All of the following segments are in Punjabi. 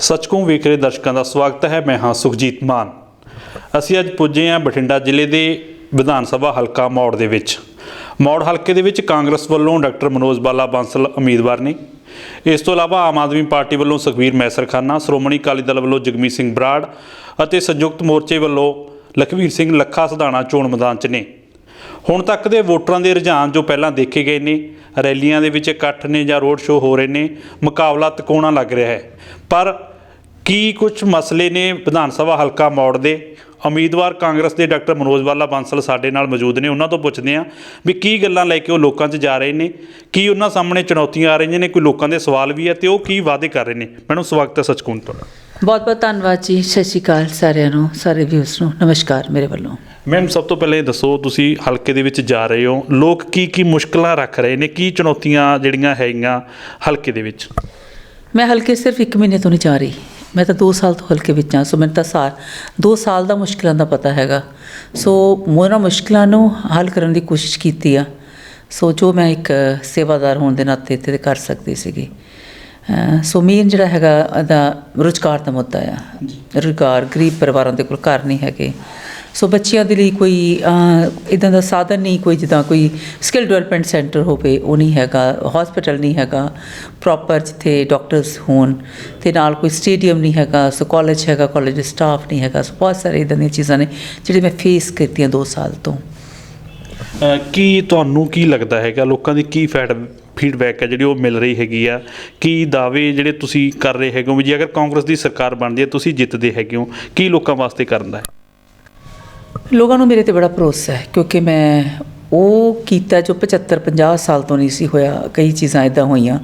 ਸੱਚਕੋਂ ਵੇਖ ਰਹੇ ਦਰਸ਼ਕਾਂ ਦਾ ਸਵਾਗਤ ਹੈ। ਮੈਂ ਹਾਂ ਸੁਖਜੀਤ ਮਾਨ। ਅਸੀਂ ਅੱਜ ਪੁੱਜੇ ਹਾਂ ਬਠਿੰਡਾ ਜ਼ਿਲ੍ਹੇ ਦੇ ਵਿਧਾਨ ਸਭਾ ਹਲਕਾ ਮੌੜ ਦੇ ਵਿੱਚ। ਮੌੜ ਹਲਕੇ ਦੇ ਵਿੱਚ ਕਾਂਗਰਸ ਵੱਲੋਂ ਡਾਕਟਰ ਮਨੋਜ ਬਾਲਾ ਬਾਂਸਲ ਉਮੀਦਵਾਰ ਨੇ। ਇਸ ਤੋਂ ਇਲਾਵਾ ਆਮ ਆਦਮੀ ਪਾਰਟੀ ਵੱਲੋਂ ਸੁਖਬੀਰ ਮੈਸਰਖਾਨਾ, ਸ਼੍ਰੋਮਣੀ ਅਕਾਲੀ ਦਲ ਵੱਲੋਂ ਜਗਮੀਤ ਸਿੰਘ ਬਰਾੜ ਅਤੇ ਸੰਯੁਕਤ ਮੋਰਚੇ ਵੱਲੋਂ ਲਖਵੀਰ ਸਿੰਘ ਲੱਖਾ ਸਧਾਣਾ ਚੋਣ ਮੈਦਾਨ 'ਚ ਨੇ। ਹੁਣ ਤੱਕ ਦੇ ਵੋਟਰਾਂ ਦੇ ਰੁਝਾਨ ਜੋ ਪਹਿਲਾਂ ਦੇਖੇ ਗਏ ਨੇ, ਰੈਲੀਆਂ ਦੇ ਵਿੱਚ ਇਕੱਠ ਨੇ ਜਾਂ ਰੋਡ ਸ਼ੋਅ ਹੋ ਰਹੇ ਨੇ, ਮੁਕਾਬਲਾ ਤਿਕੋਣਾ ਲੱਗ ਰਿਹਾ ਹੈ। ਪਰ ਕੀ ਕੁਝ ਮਸਲੇ ਨੇ ਵਿਧਾਨ ਸਭਾ ਹਲਕਾ ਮੌੜ ਦੇ? ਉਮੀਦਵਾਰ ਕਾਂਗਰਸ ਦੇ ਡਾਕਟਰ ਮਨੋਜ ਬਾਲਾ ਬਾਂਸਲ ਸਾਡੇ ਨਾਲ ਮੌਜੂਦ ਨੇ। ਉਹਨਾਂ ਤੋਂ ਪੁੱਛਦੇ ਹਾਂ ਵੀ ਕੀ ਗੱਲਾਂ ਲੈ ਕੇ ਉਹ ਲੋਕਾਂ 'ਚ ਜਾ ਰਹੇ ਨੇ, ਕੀ ਉਹਨਾਂ ਸਾਹਮਣੇ ਚੁਣੌਤੀਆਂ ਆ ਰਹੀਆਂ ਨੇ, ਕੋਈ ਲੋਕਾਂ ਦੇ ਸਵਾਲ ਵੀ ਹੈ ਅਤੇ ਉਹ ਕੀ ਵਾਅਦੇ ਕਰ ਰਹੇ ਨੇ। ਮੈਨੂੰ ਸਵਾਗਤ ਹੈ ਸੱਚਕੋਂ ਤੁਹਾਡਾ। ਬਹੁਤ ਬਹੁਤ ਧੰਨਵਾਦ ਜੀ। ਸਤਿ ਸ਼੍ਰੀ ਅਕਾਲ ਸਾਰਿਆਂ ਨੂੰ, ਸਾਰੇ ਵਿਊਅਰਸ ਨੂੰ ਨਮਸਕਾਰ ਮੇਰੇ ਵੱਲੋਂ। ਮੈਮ, ਸਭ ਤੋਂ ਪਹਿਲਾਂ ਇਹ ਦੱਸੋ, ਤੁਸੀਂ ਹਲਕੇ ਦੇ ਵਿੱਚ ਜਾ ਰਹੇ ਹੋ, ਲੋਕ ਕੀ ਮੁਸ਼ਕਲਾਂ ਰੱਖ ਰਹੇ ਨੇ, ਕੀ ਚੁਣੌਤੀਆਂ ਜਿਹੜੀਆਂ ਹੈਗੀਆਂ ਹਲਕੇ ਦੇ ਵਿੱਚ? ਮੈਂ ਹਲਕੇ ਸਿਰਫ 1 ਮਹੀਨੇ ਤੋਂ ਨਹੀਂ ਜਾ ਰਹੀ, ਮੈਂ ਤਾਂ 2 ਸਾਲ ਤੋਂ ਹਲਕੇ ਵਿੱਚ ਹਾਂ। ਸੋ ਮੈਨੂੰ ਤਾਂ 2 ਸਾਲ ਦਾ ਮੁਸ਼ਕਿਲਾਂ ਦਾ ਪਤਾ ਹੈਗਾ। ਸੋ ਉਹਨਾਂ ਮੁਸ਼ਕਿਲਾਂ ਨੂੰ ਹੱਲ ਕਰਨ ਦੀ ਕੋਸ਼ਿਸ਼ ਕੀਤੀ ਆ। ਸੋ ਜੋ ਮੈਂ ਇੱਕ ਸੇਵਾਦਾਰ ਹੋਣ ਦੇ ਨਾਤੇ ਇੱਥੇ ਕਰ ਸਕਦੀ ਸੀਗੀ। ਸੋ ਮੇਨ ਜਿਹੜਾ ਹੈਗਾ ਇਹਦਾ ਰੁਜ਼ਗਾਰ ਦਾ ਮੁੱਦਾ ਆ। ਰੁਜ਼ਗਾਰ, ਗਰੀਬ ਪਰਿਵਾਰਾਂ ਦੇ ਕੋਲ ਘਰ ਨਹੀਂ ਹੈਗੇ। ਸੋ ਬੱਚਿਆਂ ਦੇ ਲਈ ਕੋਈ ਇੱਦਾਂ ਦਾ ਸਾਧਨ ਨਹੀਂ, ਕੋਈ ਜਿੱਦਾਂ ਕੋਈ ਸਕਿੱਲ ਡਿਵੈਲਪਮੈਂਟ ਸੈਂਟਰ ਹੋਵੇ ਉਹ ਨਹੀਂ ਹੈਗਾ, ਹੌਸਪੀਟਲ ਨਹੀਂ ਹੈਗਾ ਪ੍ਰੋਪਰ ਜਿੱਥੇ ਡਾਕਟਰਸ ਹੋਣ, ਅਤੇ ਨਾਲ ਕੋਈ ਸਟੇਡੀਅਮ ਨਹੀਂ ਹੈਗਾ। ਸੋ ਕਾਲਜ ਹੈਗਾ, ਕਾਲਜ ਦੇ ਸਟਾਫ ਨਹੀਂ ਹੈਗਾ। ਸੋ ਬਹੁਤ ਸਾਰੇ ਇੱਦਾਂ ਦੀਆਂ ਚੀਜ਼ਾਂ ਨੇ ਜਿਹੜੀ ਮੈਂ ਫੇਸ ਕੀਤੀਆਂ 2 ਸਾਲ ਤੋਂ। ਕੀ ਤੁਹਾਨੂੰ ਕੀ ਲੱਗਦਾ ਹੈਗਾ, ਲੋਕਾਂ ਦੀ ਕੀ ਫੀਡਬੈਕ ਹੈ ਜਿਹੜੀ ਉਹ ਮਿਲ ਰਹੀ ਹੈਗੀ ਆ? ਕੀ ਦਾਅਵੇ ਜਿਹੜੇ ਤੁਸੀਂ ਕਰ ਰਹੇ ਹੈਗੇ ਹੋ ਵੀ ਜੇ ਅਗਰ ਕਾਂਗਰਸ ਦੀ ਸਰਕਾਰ ਬਣਦੀ ਹੈ ਤੁਸੀਂ ਜਿੱਤਦੇ ਹੈਗੇ ਹੋ, ਕੀ ਲੋਕਾਂ ਵਾਸਤੇ ਕਰਨ ਦਾ ਹੈ? ਲੋਕਾਂ ਨੂੰ ਮੇਰੇ 'ਤੇ ਬੜਾ ਭਰੋਸਾ ਹੈ, ਕਿਉਂਕਿ ਮੈਂ ਉਹ ਕੀਤਾ ਜੋ 75-50 ਸਾਲ ਤੋਂ ਨਹੀਂ ਸੀ ਹੋਇਆ। ਕਈ ਚੀਜ਼ਾਂ ਇੱਦਾਂ ਹੋਈਆਂ।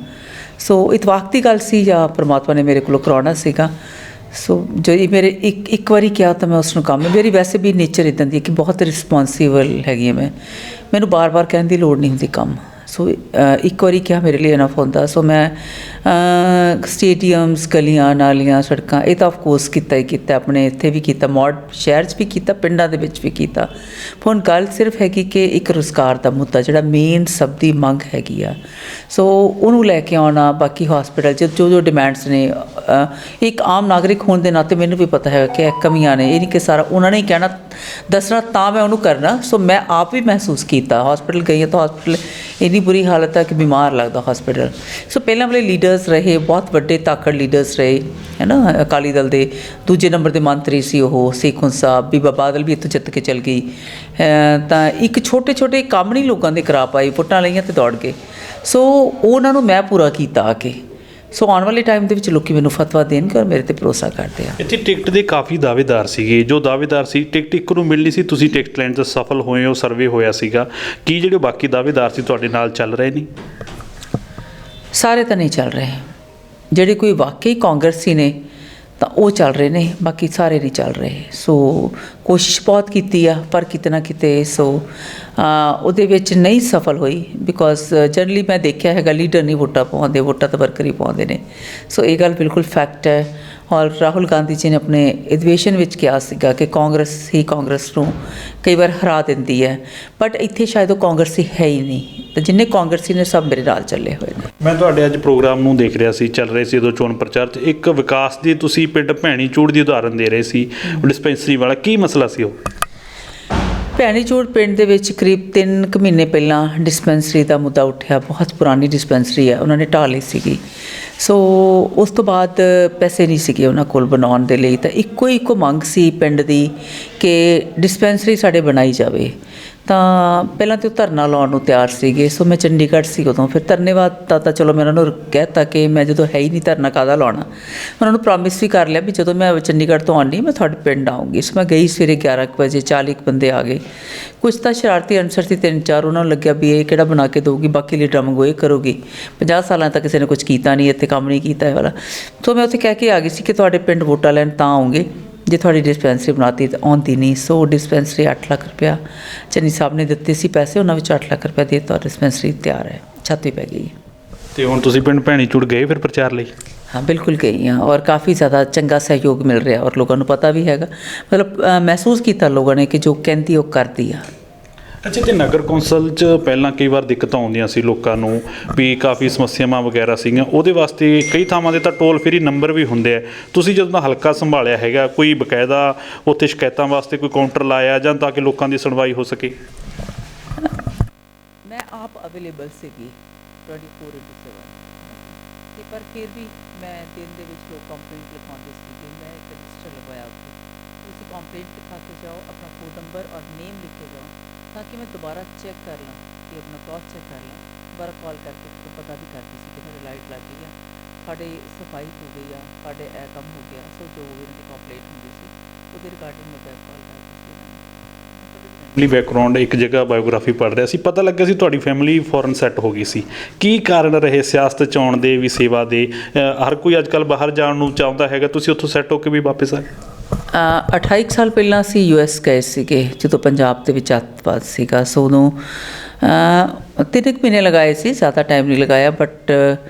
ਸੋ ਇਤਫਾਕ ਦੀ ਗੱਲ ਸੀ ਜਾਂ ਪ੍ਰਮਾਤਮਾ ਨੇ ਮੇਰੇ ਕੋਲੋਂ ਕਰਾਉਣਾ ਸੀਗਾ। ਸੋ ਜੋ ਇਹ ਮੇਰੇ ਇੱਕ ਵਾਰੀ ਕਿਹਾ ਤਾਂ ਮੈਂ ਉਸ ਨੂੰ ਕੰਮ, ਮੇਰੀ ਵੈਸੇ ਵੀ ਨੇਚਰ ਇੱਦਾਂ ਦੀ ਕਿ ਬਹੁਤ ਰਿਸਪੋਂਸੀਬਲ ਹੈਗੀ ਹਾਂ ਮੈਂ, ਮੈਨੂੰ ਬਾਰ-ਬਾਰ ਕਹਿਣ ਦੀ ਲੋੜ ਨਹੀਂ ਹੁੰਦੀ ਕੰਮ। ਸੋ ਇੱਕ ਵਾਰੀ ਕਿਹਾ ਮੇਰੇ ਲਈ ਇਨਫ ਹੁੰਦਾ। ਸੋ ਮੈਂ ਸਟੇਡੀਅਮਸ, ਗਲੀਆਂ ਨਾਲੀਆਂ, ਸੜਕਾਂ, ਇਹ ਤਾਂ ਆਫਕੋਰਸ ਕੀਤਾ ਹੀ ਕੀਤਾ, ਆਪਣੇ ਇੱਥੇ ਵੀ ਕੀਤਾ, ਮੌੜ ਸ਼ਹਿਰ 'ਚ ਵੀ ਕੀਤਾ, ਪਿੰਡਾਂ ਦੇ ਵਿੱਚ ਵੀ ਕੀਤਾ। ਹੁਣ ਗੱਲ ਸਿਰਫ ਹੈਗੀ ਕਿ ਇੱਕ ਰੁਜ਼ਗਾਰ ਦਾ ਮੁੱਦਾ ਜਿਹੜਾ ਮੇਨ ਸਭ ਦੀ ਮੰਗ ਹੈਗੀ ਆ, ਸੋ ਉਹਨੂੰ ਲੈ ਕੇ ਆਉਣਾ। ਬਾਕੀ ਹੌਸਪੀਟਲ 'ਚ ਜੋ ਡਿਮਾਂਡਸ ਨੇ, ਇੱਕ ਆਮ ਨਾਗਰਿਕ ਹੋਣ ਦੇ ਨਾਤੇ ਮੈਨੂੰ ਵੀ ਪਤਾ ਹੈ ਕਿ ਇਹ ਕਮੀਆਂ ਨੇ। ਇਹ ਨਹੀਂ ਕਿ ਸਾਰਾ ਉਹਨਾਂ ਨੇ ਹੀ ਕਹਿਣਾ ਦੱਸਣਾ ਤਾਂ ਮੈਂ ਉਹਨੂੰ ਕਰਨਾ। ਸੋ ਮੈਂ ਆਪ ਵੀ ਮਹਿਸੂਸ ਕੀਤਾ। ਹੌਸਪੀਟਲ ਗਈ ਹਾਂ ਤਾਂ ਹੌਸਪੀਟਲ ਇੰਨੀ ਬੁਰੀ ਹਾਲਤ ਹੈ ਕਿ ਬਿਮਾਰ ਲੱਗਦਾ ਹੌਸਪੀਟਲ। ਸੋ ਪਹਿਲਾਂ ਵਾਲੇ ਲੀਡਰਸ ਰਹੇ, ਬਹੁਤ ਵੱਡੇ ਤਾਕੜ ਲੀਡਰਸ ਰਹੇ, ਹੈ ਨਾ। ਅਕਾਲੀ ਦਲ ਦੇ 2 ਨੰਬਰ ਦੇ ਮੰਤਰੀ ਸੀ ਉਹ ਸੇਖੋਂ ਸਾਹਿਬ, ਬੀਬਾ ਬਾਦਲ ਵੀ ਇੱਥੋਂ ਜਿੱਤ ਕੇ ਚਲ ਗਈ। ਤਾਂ ਇੱਕ ਛੋਟੇ ਕੰਮ ਨਹੀਂ ਲੋਕਾਂ ਦੇ ਕਰਾ ਪਾਈ, ਵੋਟਾਂ ਲਈਆਂ ਅਤੇ ਦੌੜ ਗਏ। ਸੋ ਉਹਨਾਂ ਨੂੰ ਮੈਂ ਪੂਰਾ ਕੀਤਾ ਆ ਕੇ। ਸੋ ਆਉਣ ਵਾਲੇ ਟਾਈਮ ਦੇ ਵਿੱਚ ਲੋਕ ਮੈਨੂੰ ਫਤਵਾ ਦੇਣਗੇ ਔਰ ਮੇਰੇ 'ਤੇ ਭਰੋਸਾ ਕਰਦੇ ਆ। ਇੱਥੇ ਟਿਕਟ ਦੇ ਕਾਫੀ ਦਾਅਵੇਦਾਰ ਸੀਗੇ। ਜੋ ਦਾਅਵੇਦਾਰ ਸੀ ਟਿਕਟ ਇੱਕ ਨੂੰ ਮਿਲਣੀ ਸੀ, ਤੁਸੀਂ ਟਿਕਟ ਲੈਣ 'ਚ ਸਫਲ ਹੋਏ ਹੋ, ਸਰਵੇ ਹੋਇਆ ਸੀਗਾ। ਕੀ ਜਿਹੜੇ ਬਾਕੀ ਦਾਅਵੇਦਾਰ ਸੀ ਤੁਹਾਡੇ ਨਾਲ ਚੱਲ ਰਹੇ ਨੇ? ਸਾਰੇ ਤਾਂ ਨਹੀਂ ਚੱਲ ਰਹੇ। ਜਿਹੜੇ ਕੋਈ ਵਾਕਈ ਕਾਂਗਰਸੀ ਨੇ ਤਾਂ ਉਹ ਚੱਲ ਰਹੇ ਨੇ, ਬਾਕੀ ਸਾਰੇ ਨਹੀਂ ਚੱਲ ਰਹੇ। ਸੋ ਕੋਸ਼ਿਸ਼ ਬਹੁਤ ਕੀਤੀ ਆ, ਪਰ ਕਿਤੇ ਨਾ ਕਿਤੇ ਸੋ ਉਹਦੇ ਵਿੱਚ ਨਹੀਂ ਸਫਲ ਹੋਈ। ਬਿਕੋਜ਼ ਜਨਰਲੀ ਮੈਂ ਦੇਖਿਆ ਹੈਗਾ ਲੀਡਰ ਨਹੀਂ ਵੋਟਾਂ ਪਾਉਂਦੇ, ਵੋਟਾਂ ਤਾਂ ਵਰਕਰ ਹੀ ਪਾਉਂਦੇ ਨੇ। ਸੋ ਇਹ ਗੱਲ ਬਿਲਕੁਲ ਫੈਕਟ ਹੈ। ਔਰ ਰਾਹੁਲ ਗਾਂਧੀ ਜੀ ਨੇ ਆਪਣੇ ਅਧਿਵੇਸ਼ਨ ਵਿੱਚ ਕਿਹਾ ਸੀਗਾ ਕਿ ਕਾਂਗਰਸ ਹੀ ਕਾਂਗਰਸ ਨੂੰ ਕਈ ਵਾਰ ਹਰਾ ਦਿੰਦੀ ਹੈ, ਬਟ ਇੱਥੇ ਸ਼ਾਇਦ ਉਹ ਕਾਂਗਰਸੀ ਹੈ ਹੀ ਨਹੀਂ। ਅਤੇ ਜਿੰਨੇ ਕਾਂਗਰਸੀ ਨੇ ਸਭ ਮੇਰੇ ਨਾਲ ਚੱਲੇ ਹੋਏ ਨੇ। ਮੈਂ ਤੁਹਾਡੇ ਅੱਜ ਪ੍ਰੋਗਰਾਮ ਨੂੰ ਦੇਖ ਰਿਹਾ ਸੀ, ਚੱਲ ਰਹੇ ਸੀ ਉਦੋਂ ਚੋਣ ਪ੍ਰਚਾਰ 'ਚ ਇੱਕ ਵਿਕਾਸ ਦੀ ਤੁਸੀਂ ਪਿੰਡ ਭੈਣੀ ਚੂੜ ਦੀ ਉਦਾਹਰਨ ਦੇ ਰਹੇ ਸੀ, ਡਿਸਪੈਂਸਰੀ ਵਾਲਾ। ਕੀ ਮਸਲਾ ਸੀ ਉਹ? ਭੈਣੀ ਚੂੜ ਪਿੰਡ ਦੇ ਵਿੱਚ ਕਰੀਬ 3 ਕੁ ਮਹੀਨੇ ਪਹਿਲਾਂ ਡਿਸਪੈਂਸਰੀ ਦਾ ਮੁੱਦਾ ਉੱਠਿਆ। ਬਹੁਤ ਪੁਰਾਣੀ ਡਿਸਪੈਂਸਰੀ ਹੈ, ਉਹਨਾਂ ਨੇ ਢਾਹ ਲਈ ਸੀਗੀ। ਸੋ ਉਸ ਤੋਂ ਬਾਅਦ ਪੈਸੇ ਨਹੀਂ ਸੀਗੇ ਉਹਨਾਂ ਕੋਲ ਬਣਾਉਣ ਦੇ ਲਈ, ਤਾਂ ਇੱਕੋ ਮੰਗ ਸੀ ਪਿੰਡ ਦੀ ਕਿ ਡਿਸਪੈਂਸਰੀ ਸਾਡੇ ਬਣਾਈ ਜਾਵੇ। ਤਾਂ ਪਹਿਲਾਂ ਤਾਂ ਉਹ ਧਰਨਾ ਲਾਉਣ ਨੂੰ ਤਿਆਰ ਸੀਗੇ। ਸੋ ਮੈਂ ਚੰਡੀਗੜ੍ਹ ਸੀ ਉਦੋਂ। ਫਿਰ ਧਰਨੇਵਾਦ ਤਾਂ ਚਲੋ ਮੈਂ ਉਹਨਾਂ ਨੂੰ ਕਹਿ ਦਿੱਤਾ ਕਿ ਮੈਂ ਜਦੋਂ ਹੈ ਹੀ ਨਹੀਂ ਧਰਨਾ ਕਾਹਦਾ ਲਾਉਣਾ। ਉਹਨਾਂ ਨੂੰ ਪ੍ਰੋਮਿਸ ਵੀ ਕਰ ਲਿਆ ਵੀ ਜਦੋਂ ਮੈਂ ਚੰਡੀਗੜ੍ਹ ਤੋਂ ਆਉਂਦੀ ਮੈਂ ਤੁਹਾਡੇ ਪਿੰਡ ਆਊਂਗੀ। ਸੋ ਮੈਂ ਗਈ ਸਵੇਰੇ 11 ਵਜੇ, 40 ਬੰਦੇ ਆ ਗਏ। ਕੁਛ ਤਾਂ ਸ਼ਰਾਰਤੀ ਅਨਸਰ ਸੀ 3-4, ਉਹਨਾਂ ਨੂੰ ਲੱਗਿਆ ਵੀ ਇਹ ਕਿਹੜਾ ਬਣਾ ਕੇ ਦੇਊਗੀ, ਬਾਕੀ ਲੀਡਰਾਂ ਵਾਂਗੂ ਇਹ ਕਰੂਗੀ। 50 ਸਾਲਾਂ ਤੱਕ ਕਿਸੇ ਨੇ ਕੁਛ ਕੀਤਾ ਨਹੀਂ, ਇੱਥੇ ਕੰਮ ਨਹੀਂ ਕੀਤਾ ਇਹ ਵਾਲਾ। ਸੋ ਮੈਂ ਉੱਥੇ ਕਹਿ ਕੇ ਆ ਗਈ ਸੀ ਕਿ ਤੁਹਾਡੇ ਪਿੰਡ ਵੋਟਾਂ ਲੈਣ ਤਾਂ ਆਉਂਗੇ ਜੇ ਤੁਹਾਡੀ ਡਿਸਪੈਂਸਰੀ ਬਣਾਤੀ ਤਾਂ ਆਉਂਦੀ ਨਹੀਂ। ਸੋ ਡਿਸਪੈਂਸਰੀ 8 ਲੱਖ ਰੁਪਇਆ ਚੰਨੀ ਸਾਹਿਬ ਨੇ ਦਿੱਤੇ ਸੀ ਪੈਸੇ, ਉਹਨਾਂ ਵਿੱਚ 8 ਲੱਖ ਰੁਪਇਆ ਦੇ ਦਿੱਤਾ। ਡਿਸਪੈਂਸਰੀ ਤਿਆਰ ਹੈ, ਛੱਤ ਵੀ ਪੈ ਗਈ। ਅਤੇ ਹੁਣ ਤੁਸੀਂ ਪਿੰਡ ਭੈਣੀ ਚੂੜ ਗਏ ਫਿਰ ਪ੍ਰਚਾਰ ਲਈ? ਹਾਂ ਬਿਲਕੁਲ ਗਈ ਹਾਂ, ਔਰ ਕਾਫੀ ਜ਼ਿਆਦਾ ਚੰਗਾ ਸਹਿਯੋਗ ਮਿਲ ਰਿਹਾ ਔਰ ਲੋਕਾਂ ਨੂੰ ਪਤਾ ਵੀ ਹੈਗਾ। ਮਤਲਬ ਮਹਿਸੂਸ ਕੀਤਾ ਲੋਕਾਂ ਨੇ ਕਿ ਜੋ ਕਹਿੰਦੀ ਉਹ ਕਰਦੀ ਆ। ਅੱਛਾ, ਤੇ ਨਗਰ ਕੌਂਸਲ 'ਚ ਪਹਿਲਾਂ ਕਈ ਵਾਰ ਦਿੱਕਤਾਂ ਆਉਂਦੀਆਂ ਸੀ ਲੋਕਾਂ ਨੂੰ, ਵੀ ਕਾਫੀ ਸਮੱਸਿਆਵਾਂ ਵਗੈਰਾ ਸੀਗੀਆਂ, ਉਹਦੇ ਵਾਸਤੇ ਕਈ ਥਾਵਾਂ 'ਤੇ ਤਾਂ ਟੋਲ ਫ੍ਰੀ ਨੰਬਰ ਵੀ ਹੁੰਦੇ ਆ। ਤੁਸੀਂ ਜਦੋਂ ਦਾ ਹਲਕਾ ਸੰਭਾਲਿਆ ਹੈਗਾ, ਕੋਈ ਬਕਾਇਦਾ ਉੱਥੇ ਸ਼ਿਕਾਇਤਾਂ ਵਾਸਤੇ ਕੋਈ ਕਾਊਂਟਰ ਲਾਇਆ ਜਾਂ ਤਾਂ ਕਿ ਲੋਕਾਂ ਦੀ ਸੁਣਵਾਈ ਹੋ ਸਕੇ? ਮੈਂ ਆਪ ਅਵੇਲੇਬਲ ਸੀਗੀ 24/7 ਤੇ ਪਰ ਫਿਰ ਵੀ ਮੈਂ ਦਿਨ ਦੇ ਵਿੱਚ ਲੋਕ ਕੰਪਲੇਂਟ ਲਿਖਾਉਂਦੇ ਸੀਗੇ। ਮੈਂ ਇੱਕ ਰਜਿਸਟਰ ਲਗਵਾਇਆ ਉੱਥੇ, ਤੁਸੀਂ ਕੰਪਲੇਂਟ ਲਿਖਾ ਕੇ ਜਾਓ, ਆਪਣਾ ਫੋਨ ਨੰਬਰ ਔਰ ਨੇਮ ਲਿਖ ਕੇ ਜਾਓ, ਤਾਂ ਕਿ ਮੈਂ ਦੁਬਾਰਾ ਚੈੱਕ ਕਰ ਲਾਂ, ਕਿ ਆਪਣਾ ਕ੍ਰੋਸ ਚੈੱਕ ਕਰ ਲਾਂ। ਦੁਬਾਰਾ ਕਾਲ ਕਰਕੇ ਤੁਹਾਨੂੰ ਪਤਾ ਵੀ ਕਰਦੀ ਸੀ ਕਿ ਤੁਹਾਡੀ ਲਾਈਟ ਲੱਗ ਗਈ ਆ, ਤੁਹਾਡੇ ਸਫਾਈ ਹੋ ਗਈ ਆ, ਤੁਹਾਡੇ ਇਹ ਕੰਮ ਹੋ ਗਿਆ। ਸੋ ਜੋ ਵੀ ਇਹਨਾਂ ਦੀ ਕੰਪਲੇਂਟ ਹੁੰਦੀ ਸੀ ਉਹਦੇ ਰਿਗਾਰਡਿੰਗ ਮੈਂ ਬੈਕ ਕਾਲ ਕਰਦੀ ਸੀ ਇਹਨਾਂ ਨੂੰ। ਫੈਮਿਲੀ ਬੈਕਗਰਾਉਂਡ, ਇੱਕ ਜਗ੍ਹਾ ਬਾਇਓਗ੍ਰਾਫੀ ਪੜ੍ਹ ਰਿਹਾ ਸੀ, ਪਤਾ ਲੱਗਿਆ ਸੀ ਤੁਹਾਡੀ ਫੈਮਿਲੀ ਫੋਰਨ ਸੈੱਟ ਹੋ ਗਈ ਸੀ। ਕੀ ਕਾਰਨ ਰਹੇ ਸਿਆਸਤ 'ਚ ਆਉਣ ਦੇ ਵੀ, ਸੇਵਾ ਦੇ? ਹਰ ਕੋਈ ਅੱਜ ਕੱਲ੍ਹ ਬਾਹਰ ਜਾਣ ਨੂੰ ਚਾਹੁੰਦਾ ਹੈਗਾ, ਤੁਸੀਂ ਉੱਥੋਂ ਸੈੱਟ ਹੋ ਕੇ ਵੀ ਵਾਪਸ ਆਏ? 28 ਸਾਲ ਪਹਿਲਾਂ ਅਸੀਂ US ਗਏ ਸੀਗੇ, ਜਦੋਂ ਪੰਜਾਬ ਦੇ ਵਿੱਚ ਅੱਤਵਾਦ ਸੀਗਾ। ਸੋ ਉਦੋਂ 3 ਮਹੀਨੇ ਲਗਾਏ ਸੀ, ਜ਼ਿਆਦਾ ਟਾਈਮ ਨਹੀਂ ਲਗਾਇਆ। ਬਟ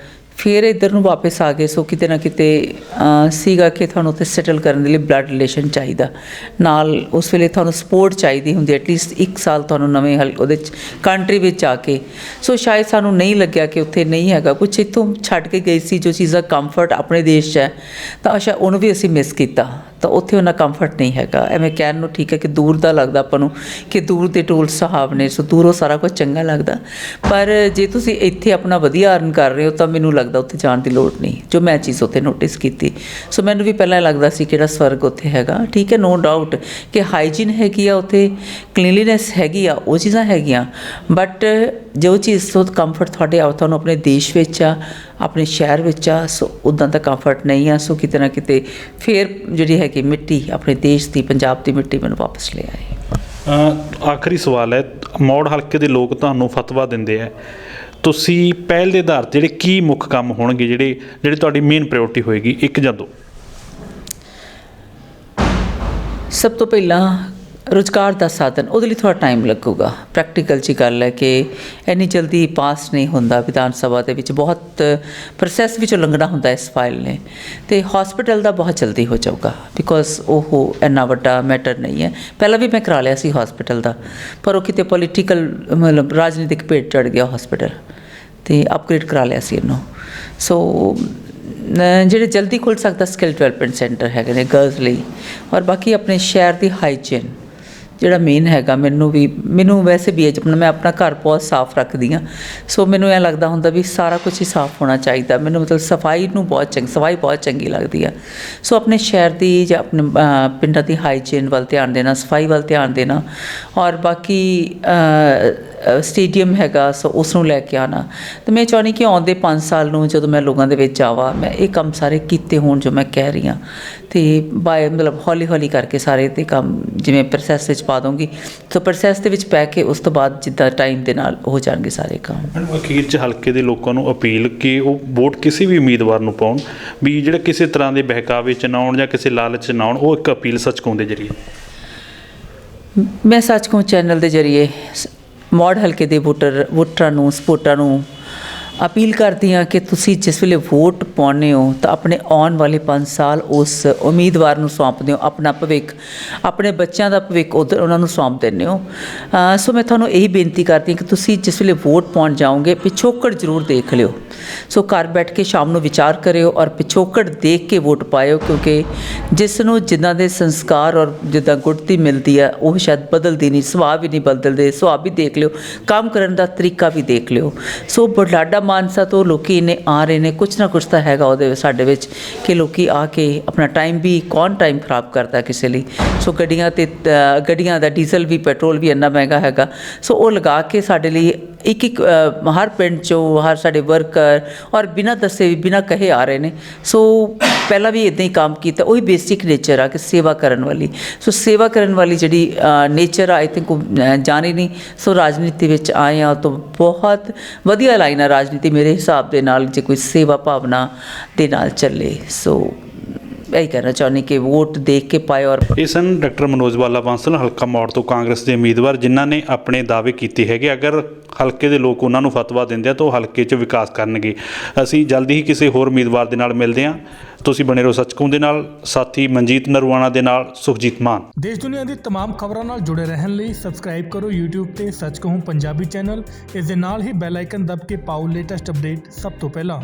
ਫਿਰ ਇੱਧਰ ਨੂੰ ਵਾਪਸ ਆ ਗਏ। ਸੋ ਕਿਤੇ ਨਾ ਕਿਤੇ ਸੀਗਾ ਕਿ ਤੁਹਾਨੂੰ ਉੱਥੇ ਸੈਟਲ ਕਰਨ ਦੇ ਲਈ ਬਲੱਡ ਰਿਲੇਸ਼ਨ ਚਾਹੀਦਾ ਨਾਲ, ਉਸ ਵੇਲੇ ਤੁਹਾਨੂੰ ਸਪੋਰਟ ਚਾਹੀਦੀ ਹੁੰਦੀ, ਐਟਲੀਸਟ 1 ਸਾਲ ਤੁਹਾਨੂੰ ਨਵੇਂ ਉਹਦੇ 'ਚ ਕੰਟਰੀ ਵਿੱਚ ਆ ਕੇ। ਸੋ ਸ਼ਾਇਦ ਸਾਨੂੰ ਨਹੀਂ ਲੱਗਿਆ ਕਿ ਉੱਥੇ ਨਹੀਂ ਹੈਗਾ ਕੁਛ, ਇੱਥੋਂ ਛੱਡ ਕੇ ਗਈ ਸੀ ਜੋ ਚੀਜ਼ਾਂ ਕੰਫਰਟ ਆਪਣੇ ਦੇਸ਼ 'ਚ ਹੈ, ਤਾਂ ਅੱਛਾ ਉਹਨੂੰ ਵੀ ਅਸੀਂ ਮਿਸ ਕੀਤਾ। ਤਾਂ ਉੱਥੇ ਉਹਨਾਂ ਕੰਫਰਟ ਨਹੀਂ ਹੈਗਾ। ਐਵੇਂ ਕਹਿਣ ਨੂੰ ਠੀਕ ਹੈ ਕਿ ਦੂਰ ਦਾ ਲੱਗਦਾ ਆਪਾਂ ਨੂੰ ਕਿ ਦੂਰ ਦੇ ਟੋਲ ਸਾਹਬ ਨੇ, ਸੋ ਦੂਰੋਂ ਸਾਰਾ ਕੁਝ ਚੰਗਾ ਲੱਗਦਾ। ਪਰ ਜੇ ਤੁਸੀਂ ਇੱਥੇ ਆਪਣਾ ਵਧੀਆ ਅਰਨ ਕਰ ਰਹੇ ਹੋ ਤਾਂ ਮੈਨੂੰ ਲੱਗਦਾ ਉੱਥੇ ਜਾਣ ਦੀ ਲੋੜ ਨਹੀਂ, ਜੋ ਮੈਂ ਚੀਜ਼ ਉੱਥੇ ਨੋਟਿਸ ਕੀਤੀ। ਸੋ ਮੈਨੂੰ ਵੀ ਪਹਿਲਾਂ ਲੱਗਦਾ ਸੀ ਕਿਹੜਾ ਸਵਰਗ ਉੱਥੇ ਹੈਗਾ। ਠੀਕ ਹੈ, ਨੋ ਡਾਊਟ ਕਿ ਹਾਈਜੀਨ ਹੈਗੀ ਆ ਉੱਥੇ, ਕਲੀਨਲੀਨੈਸ ਹੈਗੀ ਆ, ਉਹ ਚੀਜ਼ਾਂ ਹੈਗੀਆਂ। ਬਟ ਜੋ ਚੀਜ਼ ਤੋਂ ਕੰਫਰਟ ਤੁਹਾਡੇ ਤੁਹਾਨੂੰ ਆਪਣੇ ਦੇਸ਼ ਵਿੱਚ ਆ, ਆਪਣੇ ਸ਼ਹਿਰ ਵਿੱਚ ਆ, ਸੋ ਉੱਦਾਂ ਦਾ ਕੰਫਰਟ ਨਹੀਂ ਆ। ਸੋ ਕਿਤੇ ਨਾ ਕਿਤੇ ਫਿਰ ਜਿਹੜੀ ਹੈਗੀ ਮਿੱਟੀ, ਆਪਣੇ ਦੇਸ਼ ਦੀ, ਪੰਜਾਬ ਦੀ ਮਿੱਟੀ ਮੈਨੂੰ ਵਾਪਸ ਲੈ ਆਏ। ਆਖਰੀ ਸਵਾਲ ਹੈ, ਮੌੜ ਹਲਕੇ ਦੇ ਲੋਕ ਤੁਹਾਨੂੰ ਫਤਵਾ ਦਿੰਦੇ ਆ, ਤੁਸੀਂ ਪਹਿਲ ਦੇ ਆਧਾਰ 'ਤੇ ਜਿਹੜੇ ਕੀ ਮੁੱਖ ਕੰਮ ਹੋਣਗੇ ਜਿਹੜੇ ਤੁਹਾਡੀ ਮੇਨ ਪ੍ਰਾਇਓਰਟੀ ਹੋਏਗੀ, 1 ਜਾਂ 2? ਸਭ ਤੋਂ ਪਹਿਲਾਂ ਰੁਜ਼ਗਾਰ ਦਾ ਸਾਧਨ, ਉਹਦੇ ਲਈ ਥੋੜ੍ਹਾ ਟਾਈਮ ਲੱਗੂਗਾ। ਪ੍ਰੈਕਟੀਕਲ 'ਚ ਗੱਲ ਹੈ ਕਿ ਇੰਨੀ ਜਲਦੀ ਪਾਸ ਨਹੀਂ ਹੁੰਦਾ। ਵਿਧਾਨ ਸਭਾ ਦੇ ਵਿੱਚ ਬਹੁਤ ਪ੍ਰੋਸੈਸ ਵਿੱਚੋਂ ਲੰਘਣਾ ਹੁੰਦਾ ਇਸ ਫਾਈਲ ਨੇ। ਅਤੇ ਹੌਸਪੀਟਲ ਦਾ ਬਹੁਤ ਜਲਦੀ ਹੋ ਜਾਊਗਾ, ਬਿਕੋਜ਼ ਉਹ ਇੰਨਾ ਵੱਡਾ ਮੈਟਰ ਨਹੀਂ ਹੈ। ਪਹਿਲਾਂ ਵੀ ਮੈਂ ਕਰਾ ਲਿਆ ਸੀ ਹੌਸਪੀਟਲ ਦਾ, ਪਰ ਉਹ ਕਿਤੇ ਪੋਲੀਟੀਕਲ ਮਤਲਬ ਰਾਜਨੀਤਿਕ ਭੇਟ ਚੜ੍ਹ ਗਿਆ ਹੌਸਪੀਟਲ, ਅਤੇ ਅਪਗ੍ਰੇਡ ਕਰਾ ਲਿਆ ਸੀ ਇਹਨੂੰ। ਸੋ ਜਿਹੜੇ ਜਲਦੀ ਖੁੱਲ੍ਹ ਸਕਦਾ ਸਕਿੱਲ ਡਿਵੈਲਪਮੈਂਟ ਸੈਂਟਰ ਹੈਗੇ ਨੇ ਗਰਲਸ ਲਈ, ਔਰ ਬਾਕੀ ਆਪਣੇ ਸ਼ਹਿਰ ਦੀ ਹਾਈਜੀਨ ਜਿਹੜਾ ਮੇਨ ਹੈਗਾ। ਮੈਨੂੰ ਵੈਸੇ ਵੀ ਮੈਂ ਆਪਣਾ ਘਰ ਬਹੁਤ ਸਾਫ਼ ਰੱਖਦੀ ਹਾਂ। ਸੋ ਮੈਨੂੰ ਇਹ ਲੱਗਦਾ ਹੁੰਦਾ ਵੀ ਸਾਰਾ ਕੁਝ ਹੀ ਸਾਫ਼ ਹੋਣਾ ਚਾਹੀਦਾ। ਮੈਨੂੰ ਮਤਲਬ ਸਫਾਈ ਬਹੁਤ ਚੰਗੀ ਲੱਗਦੀ ਆ। ਸੋ ਆਪਣੇ ਸ਼ਹਿਰ ਦੀ ਜਾਂ ਆਪਣੇ ਪਿੰਡਾਂ ਦੀ ਹਾਈਜੀਨ ਵੱਲ ਧਿਆਨ ਦੇਣਾ, ਸਫਾਈ ਵੱਲ ਧਿਆਨ ਦੇਣਾ, ਔਰ ਬਾਕੀ ਸਟੇਡੀਅਮ ਹੈਗਾ, ਸੋ ਉਸ ਨੂੰ ਲੈ ਕੇ ਆਉਣਾ। ਅਤੇ ਮੈਂ ਚਾਹੁੰਦੀ ਕਿ ਆਉਂਦੇ 5 ਸਾਲ ਨੂੰ ਜਦੋਂ ਮੈਂ ਲੋਕਾਂ ਦੇ ਵਿੱਚ ਆਵਾਂ, ਮੈਂ ਇਹ ਕੰਮ ਸਾਰੇ ਕੀਤੇ ਹੋਣ ਜੋ ਮੈਂ ਕਹਿ ਰਹੀ ਹਾਂ। ਅਤੇ ਮਤਲਬ ਹੌਲੀ ਕਰਕੇ ਸਾਰੇ ਤੇ ਕੰਮ ਜਿਵੇਂ ਪ੍ਰੋਸੈਸ ਵਿੱਚ ਪਾ ਦਊਂਗੀ, ਸੋ ਪ੍ਰੋਸੈਸ ਦੇ ਵਿੱਚ ਪੈ ਕੇ ਉਸ ਤੋਂ ਬਾਅਦ ਜਿੱਦਾਂ ਟਾਈਮ ਦੇ ਨਾਲ ਹੋ ਜਾਣਗੇ ਸਾਰੇ ਕੰਮ। ਮੈਨੂੰ ਅਖੀਰ 'ਚ ਹਲਕੇ ਦੇ ਲੋਕਾਂ ਨੂੰ ਅਪੀਲ ਕਿ ਉਹ ਵੋਟ ਕਿਸੇ ਵੀ ਉਮੀਦਵਾਰ ਨੂੰ ਪਾਉਣ, ਵੀ ਜਿਹੜਾ ਕਿਸੇ ਤਰ੍ਹਾਂ ਦੇ ਬਹਿਕਾਵੇ 'ਚ ਨਾ ਆਉਣ ਜਾਂ ਕਿਸੇ ਲਾਲਚ 'ਚ ਨਾ ਆਉਣ। ਉਹ ਇੱਕ ਅਪੀਲ ਸੱਚ ਕਹੂੰ ਦੇ ਜ਼ਰੀਏ ਮੈਂ ਸੱਚ ਕਹੂੰ ਚੈਨਲ ਦੇ ਜ਼ਰੀਏ ਮੌੜ ਹਲਕੇ ਦੇ ਵੋਟਰਾਂ ਨੂੰ, ਸਪੋਰਟਰਾਂ ਨੂੰ ਅਪੀਲ ਕਰਦੀ ਹਾਂ ਕਿ ਤੁਸੀਂ ਜਿਸ ਵੇਲੇ ਵੋਟ ਪਾਉਂਦੇ ਹੋ ਤਾਂ ਆਪਣੇ ਆਉਣ ਵਾਲੇ 5 ਸਾਲ ਉਸ ਉਮੀਦਵਾਰ ਨੂੰ ਸੌਂਪਦੇ ਹੋ। ਆਪਣਾ ਭਵਿੱਖ, ਆਪਣੇ ਬੱਚਿਆਂ ਦਾ ਭਵਿੱਖ ਉਹਨਾਂ ਨੂੰ ਸੌਂਪ ਦਿੰਦੇ ਹੋ। ਸੋ ਮੈਂ ਤੁਹਾਨੂੰ ਇਹੀ ਬੇਨਤੀ ਕਰਦੀ ਹਾਂ ਕਿ ਤੁਸੀਂ ਜਿਸ ਵੇਲੇ ਵੋਟ ਪਾਉਣ ਜਾਓਗੇ ਪਿਛੋਕੜ ਜ਼ਰੂਰ ਦੇਖ ਲਿਓ। ਸੋ ਘਰ ਬੈਠ ਕੇ ਸ਼ਾਮ ਨੂੰ ਵਿਚਾਰ ਕਰਿਓ ਔਰ ਪਿਛੋਕੜ ਦੇਖ ਕੇ ਵੋਟ ਪਾਇਓ, ਕਿਉਂਕਿ ਜਿਸ ਨੂੰ ਜਿੱਦਾਂ ਦੇ ਸੰਸਕਾਰ ਔਰ ਜਿੱਦਾਂ ਗੁੜਤੀ ਮਿਲਦੀ ਆ ਉਹ ਸ਼ਾਇਦ ਬਦਲਦੀ ਨਹੀਂ, ਸੁਭਾਅ ਵੀ ਨਹੀਂ ਬਦਲਦੇ। ਸੁਭਾਅ ਵੀ ਦੇਖ ਲਿਓ, ਕੰਮ ਕਰਨ ਦਾ ਤਰੀਕਾ ਵੀ ਦੇਖ ਲਿਓ। ਸੋ ਬੁਢਲਾਡਾ ਮਾਨਸਾ ਤੋਂ ਲੋਕ ਇੰਨੇ ਆ ਰਹੇ ਨੇ, ਕੁਛ ਨਾ ਕੁਛ ਤਾਂ ਹੈਗਾ ਉਹਦੇ ਸਾਡੇ ਵਿੱਚ ਕਿ ਲੋਕ ਆ ਕੇ ਆਪਣਾ ਟਾਈਮ ਵੀ, ਕੌਣ ਟਾਈਮ ਖਰਾਬ ਕਰਦਾ ਕਿਸੇ ਲਈ। ਸੋ ਗੱਡੀਆਂ ਦਾ ਡੀਜ਼ਲ ਵੀ, ਪੈਟਰੋਲ ਵੀ ਇੰਨਾ ਮਹਿੰਗਾ ਹੈਗਾ। ਸੋ ਉਹ ਲਗਾ ਕੇ ਸਾਡੇ ਲਈ ਇੱਕ ਹਰ ਪਿੰਡ 'ਚੋਂ ਹਰ ਸਾਡੇ ਵਰਕਰ ਔਰ ਬਿਨਾਂ ਦੱਸੇ ਬਿਨਾਂ ਕਹੇ ਆ ਰਹੇ ਨੇ। ਸੋ ਪਹਿਲਾਂ ਵੀ ਇੱਦਾਂ ਹੀ ਕੰਮ ਕੀਤਾ। ਉਹੀ ਬੇਸਿਕ ਨੇਚਰ ਆ ਕਿ ਸੇਵਾ ਕਰਨ ਵਾਲੀ। ਸੋ ਸੇਵਾ ਕਰਨ ਵਾਲੀ ਜਿਹੜੀ ਨੇਚਰ ਆ, ਆਈ ਥਿੰਕ ਉਹ ਜਾਣੀ ਨਹੀਂ। ਸੋ ਰਾਜਨੀਤੀ ਵਿੱਚ ਆਏ ਆ ਤਾਂ ਬਹੁਤ ਵਧੀਆ ਲਾਈਨ ਆ ਰਾਜਨੀਤੀ ਮੇਰੇ ਹਿਸਾਬ ਦੇ ਨਾਲ, ਜੇ ਕੋਈ ਸੇਵਾ ਭਾਵਨਾ ਦੇ ਨਾਲ ਚੱਲੇ। ਸੋ ਇਹੀ ਕਹਿਣਾ ਚਾਹੁੰਦੀ ਕਿ ਵੋਟ ਦੇਖ ਕੇ ਪਾਏ ਔਰ ਇਹ ਸਨ ਡਾਕਟਰ ਮਨੋਜ ਬਾਲਾ ਬਾਂਸਲ, ਹਲਕਾ ਮੌੜ ਤੋਂ ਕਾਂਗਰਸ ਦੇ ਉਮੀਦਵਾਰ, ਜਿਨ੍ਹਾਂ ਨੇ ਆਪਣੇ ਦਾਅਵੇ ਕੀਤੇ ਹੈਗੇ ਅਗਰ ਹਲਕੇ ਦੇ ਲੋਕ ਉਹਨਾਂ ਨੂੰ ਫਤਵਾ ਦਿੰਦੇ ਆ ਤਾਂ ਉਹ ਹਲਕੇ 'ਚ ਵਿਕਾਸ ਕਰਨਗੇ। ਅਸੀਂ ਜਲਦੀ ਹੀ ਕਿਸੇ ਹੋਰ ਉਮੀਦਵਾਰ ਦੇ ਨਾਲ ਮਿਲਦੇ ਹਾਂ। ਤੁਸੀਂ ਬਣੇ ਰਹੋ ਸੱਚਕੋਂ ਦੇ ਨਾਲ। ਸਾਥੀ ਮਨਜੀਤ ਨਰਵਾਣਾ ਦੇ ਨਾਲ ਸੁਖਜੀਤ ਮਾਨ। ਦੇਸ਼ ਦੁਨੀਆ ਦੀ तमाम ਖਬਰਾਂ ਨਾਲ ਜੁੜੇ ਰਹਿਣ ਲਈ ਸਬਸਕ੍ਰਾਈਬ ਕਰੋ YouTube ਤੇ ਸੱਚ ਕਹੂੰ ਪੰਜਾਬੀ ਚੈਨਲ। ਇਸ ਦੇ ਨਾਲ ਹੀ ਬੈਲ ਆਈਕਨ ਦਬ ਕੇ ਪਾਓ ਲੇਟੈਸਟ ਅਪਡੇਟ ਸਭ ਤੋਂ ਪਹਿਲਾਂ।